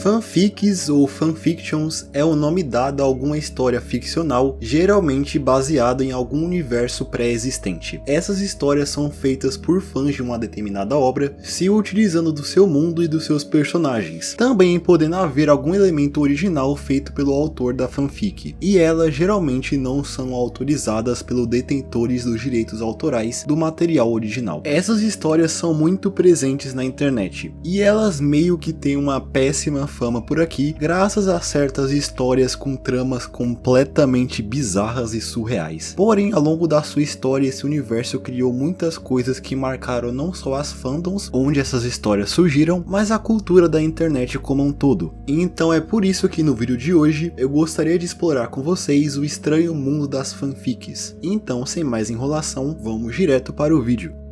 Fanfics ou fanfictions é o nome dado a alguma história ficcional, geralmente baseada em algum universo pré-existente. Essas histórias são feitas por fãs de uma determinada obra, se utilizando do seu mundo e dos seus personagens, também podendo haver algum elemento original feito pelo autor da fanfic, e elas geralmente não são autorizadas pelos detentores dos direitos autorais do material original. Essas histórias são muito presentes na internet, e elas meio que têm uma péssima fama por aqui, graças a certas histórias com tramas completamente bizarras e surreais. Porém, ao longo da sua história, esse universo criou muitas coisas que marcaram não só as fandoms onde essas histórias surgiram, mas a cultura da internet como um todo. E então é por isso que no vídeo de hoje eu gostaria de explorar com vocês o estranho mundo das fanfics. Então, sem mais enrolação, vamos direto para o vídeo.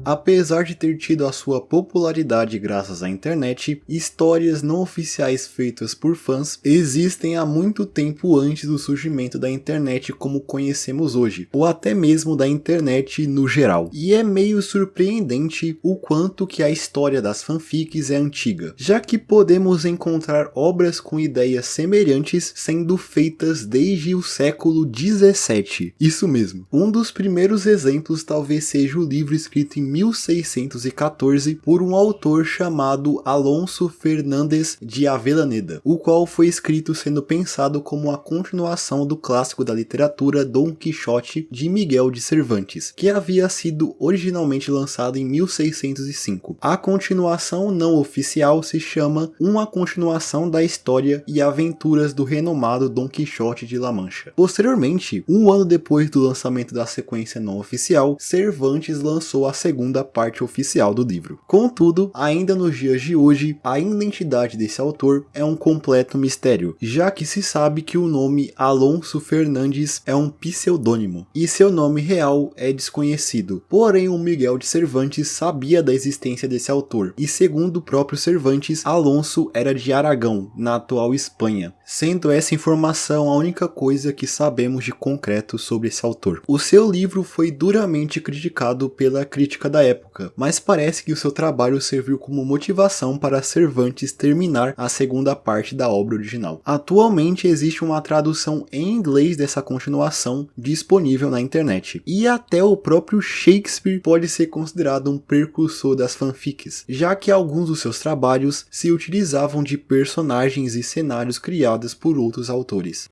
Apesar de ter tido a sua popularidade graças à internet, histórias não oficiais feitas por fãs existem há muito tempo antes do surgimento da internet como conhecemos hoje, ou até mesmo da internet no geral. E é meio surpreendente o quanto que a história das fanfics é antiga, já que podemos encontrar obras com ideias semelhantes sendo feitas desde o século 17. Isso mesmo. Um dos primeiros exemplos talvez seja o livro escrito em 1614 por um autor chamado Alonso Fernández de Avellaneda, o qual foi escrito sendo pensado como a continuação do clássico da literatura Dom Quixote de Miguel de Cervantes, que havia sido originalmente lançado em 1605. A continuação não oficial se chama Uma Continuação da História e Aventuras do renomado Dom Quixote de La Mancha. Posteriormente, um ano depois do lançamento da sequência não oficial, Cervantes lançou a segunda parte oficial do livro. Contudo, ainda nos dias de hoje, a identidade desse autor é um completo mistério, já que se sabe que o nome Alonso Fernández é um pseudônimo, e seu nome real é desconhecido. Porém, o Miguel de Cervantes sabia da existência desse autor, e segundo o próprio Cervantes, Alonso era de Aragão, na atual Espanha, sendo essa informação a única coisa que sabemos de concreto sobre esse autor. O seu livro foi duramente criticado pela crítica da época, mas parece que o seu trabalho serviu como motivação para Cervantes terminar a segunda parte da obra original. Atualmente existe uma tradução em inglês dessa continuação disponível na internet, e até o próprio Shakespeare pode ser considerado um precursor das fanfics, já que alguns dos seus trabalhos se utilizavam de personagens e cenários criados por outros autores.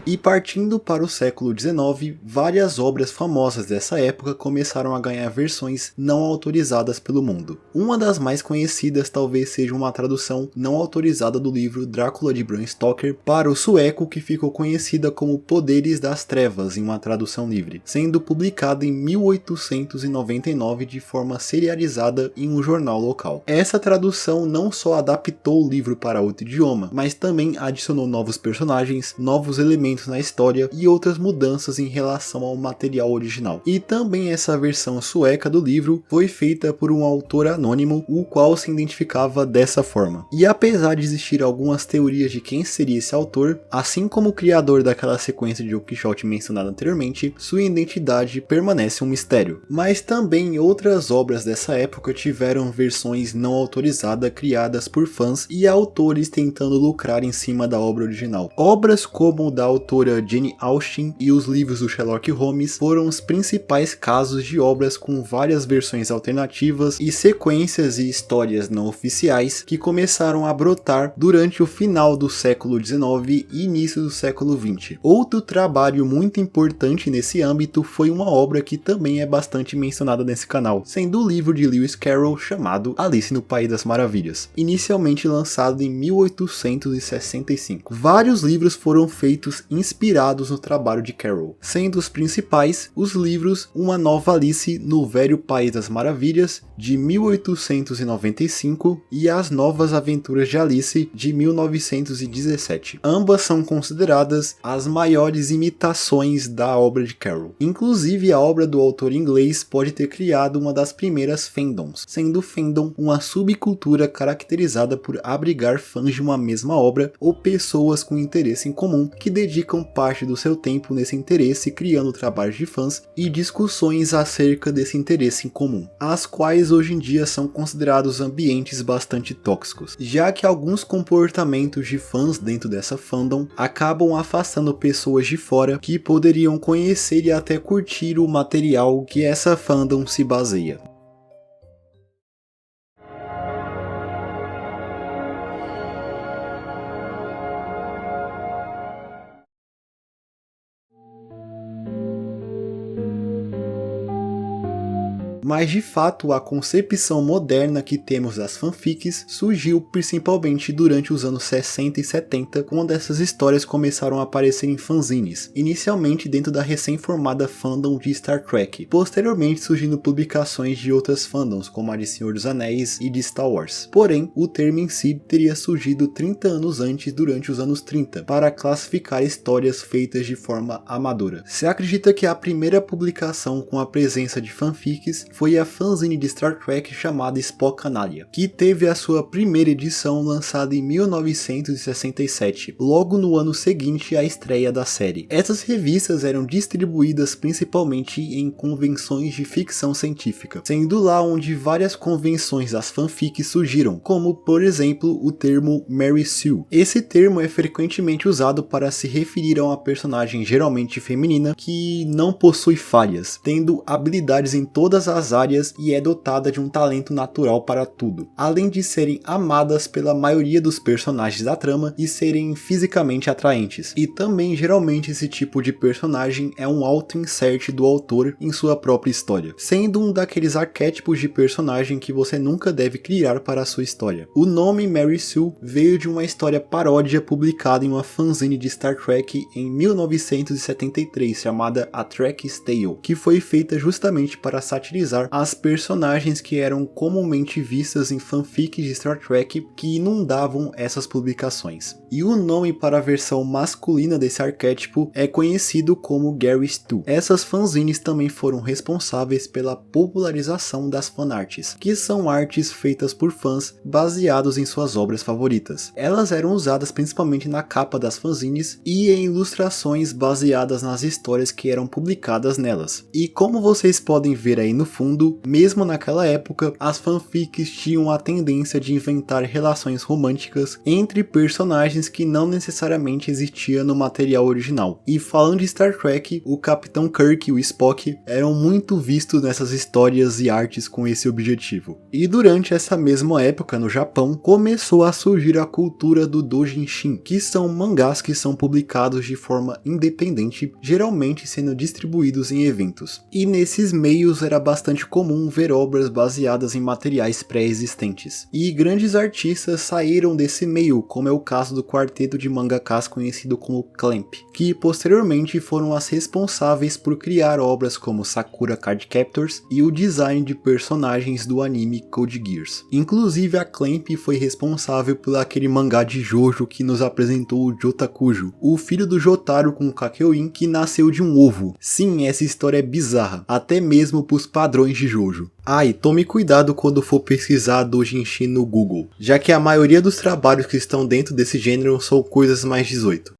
E partindo para o século XIX, várias obras famosas dessa época começaram a ganhar versões não autorizadas pelo mundo. Uma das mais conhecidas talvez seja uma tradução não autorizada do livro Drácula de Bram Stoker para o sueco, que ficou conhecida como Poderes das Trevas em uma tradução livre, sendo publicada em 1899 de forma serializada em um jornal local. Essa tradução não só adaptou o livro para outro idioma, mas também adicionou novos personagens, novos elementos na história e outras mudanças em relação ao material original. E também essa versão sueca do livro foi feita por um autor anônimo, o qual se identificava dessa forma. E apesar de existir algumas teorias de quem seria esse autor, assim como o criador daquela sequência de Dom Quixote mencionada anteriormente, sua identidade permanece um mistério. Mas também outras obras dessa época tiveram versões não autorizadas criadas por fãs e autores tentando lucrar em cima da obra original. Obras como o da autora Jane Austen e os livros do Sherlock Holmes foram os principais casos de obras com várias versões alternativas e sequências e histórias não oficiais que começaram a brotar durante o final do século XIX e início do século XX. Outro trabalho muito importante nesse âmbito foi uma obra que também é bastante mencionada nesse canal, sendo o livro de Lewis Carroll chamado Alice no País das Maravilhas, inicialmente lançado em 1865. Vários livros foram feitos inspirados no trabalho de Carroll, sendo os principais os livros Uma Nova Alice no Velho País das Maravilhas, de 1895, e As Novas Aventuras de Alice, de 1917. Ambas são consideradas as maiores imitações da obra de Carroll. Inclusive, a obra do autor inglês pode ter criado uma das primeiras fandoms, sendo o fandom uma subcultura caracterizada por abrigar fãs de uma mesma obra ou pessoas com interesse em comum que dedicam dedicam parte do seu tempo nesse interesse, criando trabalhos de fãs e discussões acerca desse interesse em comum, as quais hoje em dia são considerados ambientes bastante tóxicos, já que alguns comportamentos de fãs dentro dessa fandom acabam afastando pessoas de fora que poderiam conhecer e até curtir o material que essa fandom se baseia. Mas de fato a concepção moderna que temos das fanfics surgiu principalmente durante os anos 60 e 70, quando essas histórias começaram a aparecer em fanzines, inicialmente dentro da recém-formada fandom de Star Trek, posteriormente surgindo publicações de outras fandoms como a de Senhor dos Anéis e de Star Wars. Porém, o termo em si teria surgido 30 anos antes, durante os anos 30, para classificar histórias feitas de forma amadora. Se acredita que a primeira publicação com a presença de fanfics foi a fanzine de Star Trek chamada Spock Canalha, que teve a sua primeira edição lançada em 1967, logo no ano seguinte à estreia da série. Essas revistas eram distribuídas principalmente em convenções de ficção científica, sendo lá onde várias convenções das fanfics surgiram, como por exemplo o termo Mary Sue. Esse termo é frequentemente usado para se referir a uma personagem geralmente feminina que não possui falhas, tendo habilidades em todas as áreas e é dotada de um talento natural para tudo, além de serem amadas pela maioria dos personagens da trama e serem fisicamente atraentes. E também geralmente esse tipo de personagem é um auto-insert do autor em sua própria história, sendo um daqueles arquétipos de personagem que você nunca deve criar para a sua história. O nome Mary Sue veio de uma história paródia publicada em uma fanzine de Star Trek em 1973 chamada A Trek's Tale, que foi feita justamente para satirizar as personagens que eram comumente vistas em fanfics de Star Trek que inundavam essas publicações. E o nome para a versão masculina desse arquétipo é conhecido como Gary Stu. Essas fanzines também foram responsáveis pela popularização das fanarts, que são artes feitas por fãs baseados em suas obras favoritas. Elas eram usadas principalmente na capa das fanzines e em ilustrações baseadas nas histórias que eram publicadas nelas. E como vocês podem ver aí no fundo, mesmo naquela época, as fanfics tinham a tendência de inventar relações românticas entre personagens que não necessariamente existiam no material original. E falando de Star Trek, o Capitão Kirk e o Spock eram muito vistos nessas histórias e artes com esse objetivo. E durante essa mesma época no Japão, começou a surgir a cultura do doujinshi, que são mangás que são publicados de forma independente, geralmente sendo distribuídos em eventos. E nesses meios era bastante comum ver obras baseadas em materiais pré-existentes. E grandes artistas saíram desse meio, como é o caso do quarteto de mangakas conhecido como Clamp, que posteriormente foram as responsáveis por criar obras como Sakura Card Captors e o design de personagens do anime Code Geass. Inclusive a Clamp foi responsável por aquele mangá de Jojo que nos apresentou o Jotakujo, o filho do Jotaro com o Kakyoin que nasceu de um ovo. Sim, essa história é bizarra, até mesmo pros padrões de Jojo. E tome cuidado quando for pesquisar doujinshi no Google, já que a maioria dos trabalhos que estão dentro desse gênero são coisas mais 18.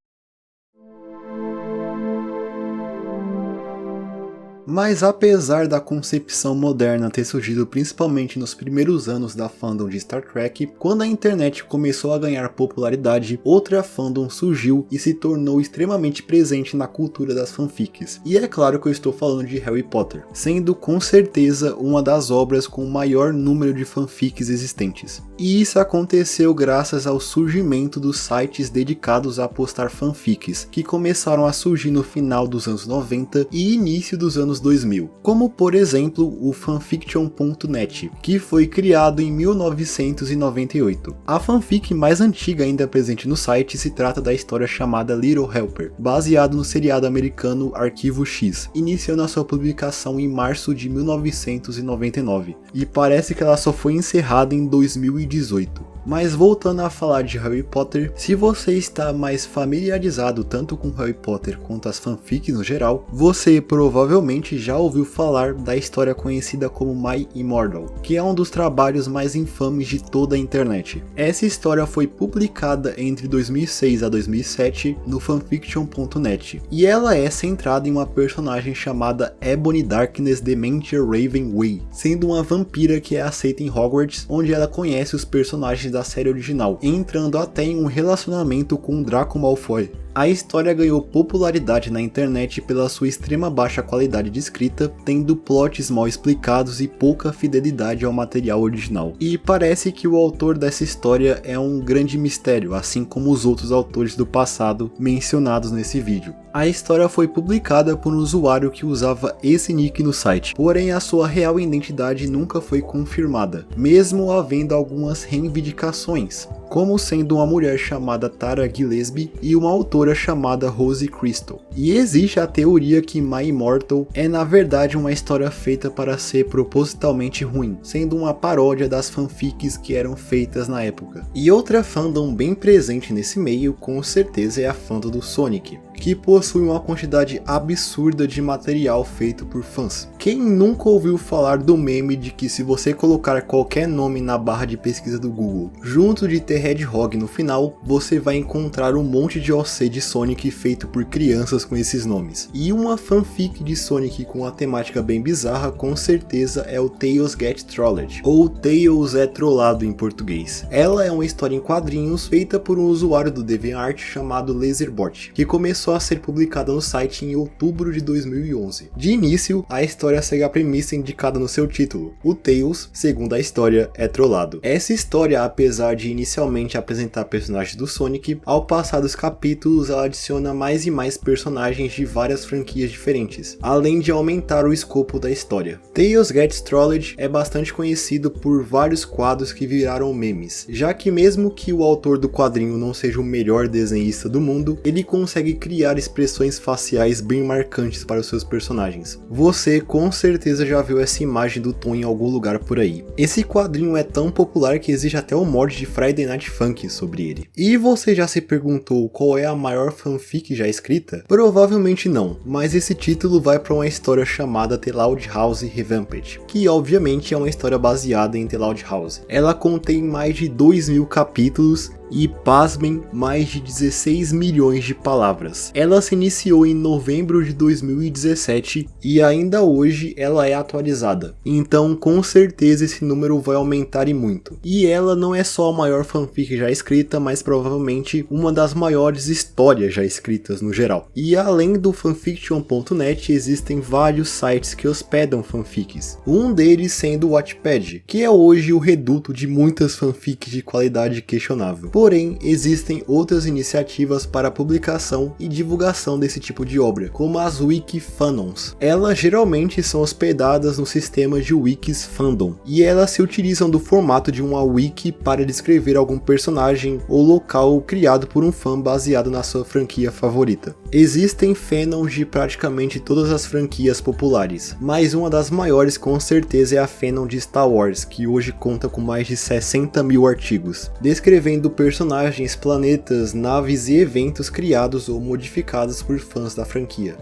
Mas apesar da concepção moderna ter surgido principalmente nos primeiros anos da fandom de Star Trek, quando a internet começou a ganhar popularidade, outra fandom surgiu e se tornou extremamente presente na cultura das fanfics. E é claro que eu estou falando de Harry Potter, sendo com certeza uma das obras com o maior número de fanfics existentes. E isso aconteceu graças ao surgimento dos sites dedicados a postar fanfics, que começaram a surgir no final dos anos 90 e início dos anos 2000, como por exemplo o fanfiction.net, que foi criado em 1998. A fanfic mais antiga ainda presente no site se trata da história chamada Little Helper, baseado no seriado americano Arquivo X, iniciando a sua publicação em março de 1999, e parece que ela só foi encerrada em 2018. Mas voltando a falar de Harry Potter, se você está mais familiarizado tanto com Harry Potter quanto as fanfics no geral, você provavelmente já ouviu falar da história conhecida como My Immortal, que é um dos trabalhos mais infames de toda a internet. Essa história foi publicada entre 2006 a 2007 no fanfiction.net, e ela é centrada em uma personagem chamada Ebony Darkness Dementia Ravenway, sendo uma vampira que é aceita em Hogwarts, onde ela conhece os personagens da série original, entrando até em um relacionamento com Draco Malfoy. A história ganhou popularidade na internet pela sua extrema baixa qualidade de escrita, tendo plots mal explicados e pouca fidelidade ao material original. E parece que o autor dessa história é um grande mistério, assim como os outros autores do passado mencionados nesse vídeo. A história foi publicada por um usuário que usava esse nick no site, porém a sua real identidade nunca foi confirmada, mesmo havendo algumas reivindicações, como sendo uma mulher chamada Tara Gillespie e uma autora chamada Rose Crystal. E existe a teoria que My Immortal é na verdade uma história feita para ser propositalmente ruim, sendo uma paródia das fanfics que eram feitas na época. E outra fandom bem presente nesse meio com certeza é a fandom do Sonic, que possui uma quantidade absurda de material feito por fãs. Quem nunca ouviu falar do meme de que se você colocar qualquer nome na barra de pesquisa do Google, junto de ter Hedgehog no final, você vai encontrar um monte de OC de Sonic feito por crianças com esses nomes. E uma fanfic de Sonic com uma temática bem bizarra com certeza é o Tails Get Trolled, ou Tails é Trollado em português. Ela é uma história em quadrinhos feita por um usuário do DeviantArt chamado Laserbot, que começou a ser publicada no site em outubro de 2011. De início, a história segue a premissa indicada no seu título: o Tails, segundo a história, é trollado. Essa história, apesar de inicialmente apresentar personagens do Sonic, ao passar dos capítulos ela adiciona mais e mais personagens de várias franquias diferentes, além de aumentar o escopo da história. Tails Gets Trolled é bastante conhecido por vários quadros que viraram memes, já que mesmo que o autor do quadrinho não seja o melhor desenhista do mundo, ele consegue criar expressões faciais bem marcantes para os seus personagens. Você com certeza já viu essa imagem do Tom em algum lugar por aí. Esse quadrinho é tão popular que existe até um mod de Friday Night Funkin' sobre ele. E você já se perguntou qual é a maior fanfic já escrita? Provavelmente não, mas esse título vai para uma história chamada The Loud House Revamped, que obviamente é uma história baseada em The Loud House. Ela contém mais de 2.000 capítulos e, pasmem, mais de 16 milhões de palavras. Ela se iniciou em novembro de 2017 e ainda hoje ela é atualizada, então com certeza esse número vai aumentar e muito. E ela não é só a maior fanfic já escrita, mas provavelmente uma das maiores histórias já escritas no geral. E além do fanfiction.net existem vários sites que hospedam fanfics, um deles sendo o Wattpad, que é hoje o reduto de muitas fanfics de qualidade questionável. Porém, existem outras iniciativas para publicação e divulgação desse tipo de obra, como as Wikifandons. Elas geralmente são hospedadas no sistema de Wikis Fandom, e elas se utilizam do formato de uma wiki para descrever algum personagem ou local criado por um fã baseado na sua franquia favorita. Existem fandoms de praticamente todas as franquias populares, mas uma das maiores com certeza é a fandom de Star Wars, que hoje conta com mais de 60 mil artigos, descrevendo personagens, planetas, naves e eventos criados ou modificados por fãs da franquia.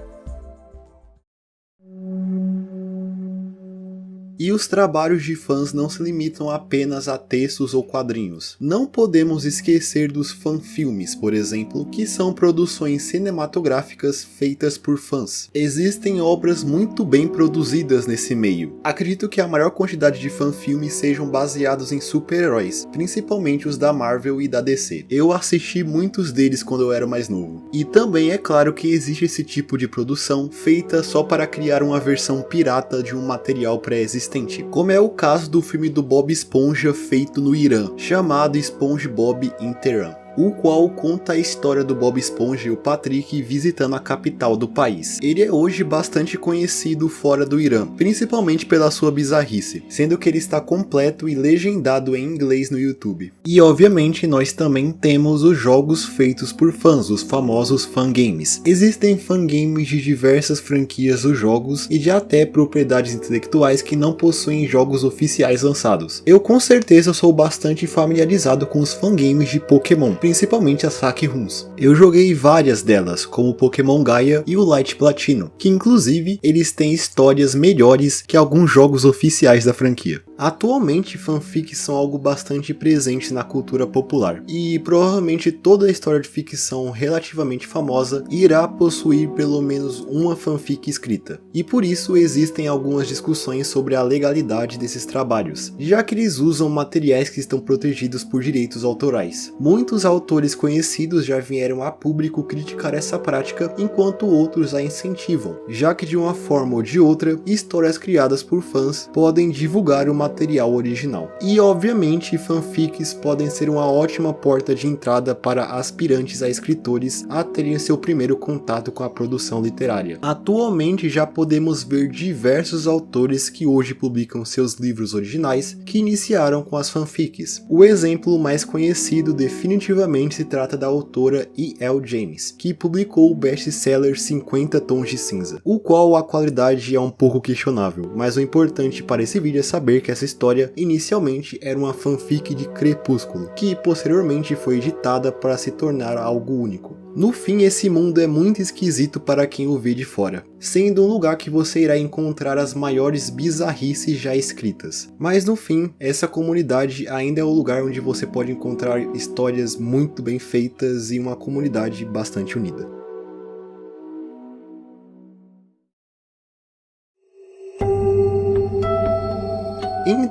E os trabalhos de fãs não se limitam apenas a textos ou quadrinhos. Não podemos esquecer dos fanfilmes, por exemplo, que são produções cinematográficas feitas por fãs. Existem obras muito bem produzidas nesse meio. Acredito que a maior quantidade de fanfilmes sejam baseados em super-heróis, principalmente os da Marvel e da DC. Eu assisti muitos deles quando eu era mais novo. E também é claro que existe esse tipo de produção feita só para criar uma versão pirata de um material pré-existente, como é o caso do filme do Bob Esponja feito no Irã, chamado SpongeBob in Tehran. o qual conta a história do Bob Esponja e o Patrick visitando a capital do país. Ele é hoje bastante conhecido fora do Irã, principalmente pela sua bizarrice, sendo que ele está completo e legendado em inglês no YouTube. E obviamente nós também temos os jogos feitos por fãs, os famosos fangames. Existem fangames de diversas franquias dos jogos e de até propriedades intelectuais que não possuem jogos oficiais lançados. Eu com certeza sou bastante familiarizado com os fangames de Pokémon, principalmente as hack runs. Eu joguei várias delas, como o Pokémon Gaia e o Light Platino, que inclusive eles têm histórias melhores que alguns jogos oficiais da franquia. Atualmente, fanfics são algo bastante presente na cultura popular, e provavelmente toda a história de ficção relativamente famosa irá possuir pelo menos uma fanfic escrita, e por isso existem algumas discussões sobre a legalidade desses trabalhos, já que eles usam materiais que estão protegidos por direitos autorais. Muitos autores conhecidos já vieram a público criticar essa prática, enquanto outros a incentivam, já que de uma forma ou de outra, histórias criadas por fãs podem divulgar o material original. E obviamente fanfics podem ser uma ótima porta de entrada para aspirantes a escritores a terem seu primeiro contato com a produção literária. Atualmente já podemos ver diversos autores que hoje publicam seus livros originais que iniciaram com as fanfics. O exemplo mais conhecido definitivamente se trata da autora E.L. James, que publicou o best-seller 50 Tons de Cinza, o qual a qualidade é um pouco questionável, mas o importante para esse vídeo é saber que essa história inicialmente era uma fanfic de Crepúsculo, que posteriormente foi editada para se tornar algo único. No fim, esse mundo é muito esquisito para quem o vê de fora, sendo um lugar que você irá encontrar as maiores bizarrices já escritas. Mas no fim, essa comunidade ainda é o lugar onde você pode encontrar histórias muito bem feitas e uma comunidade bastante unida.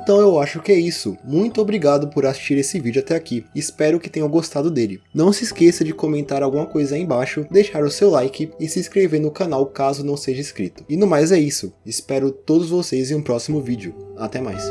Então eu acho que é isso. Muito obrigado por assistir esse vídeo até aqui. Espero que tenham gostado dele. Não se esqueça de comentar alguma coisa aí embaixo, deixar o seu like e se inscrever no canal caso não seja inscrito. E no mais é isso. Espero todos vocês em um próximo vídeo. Até mais.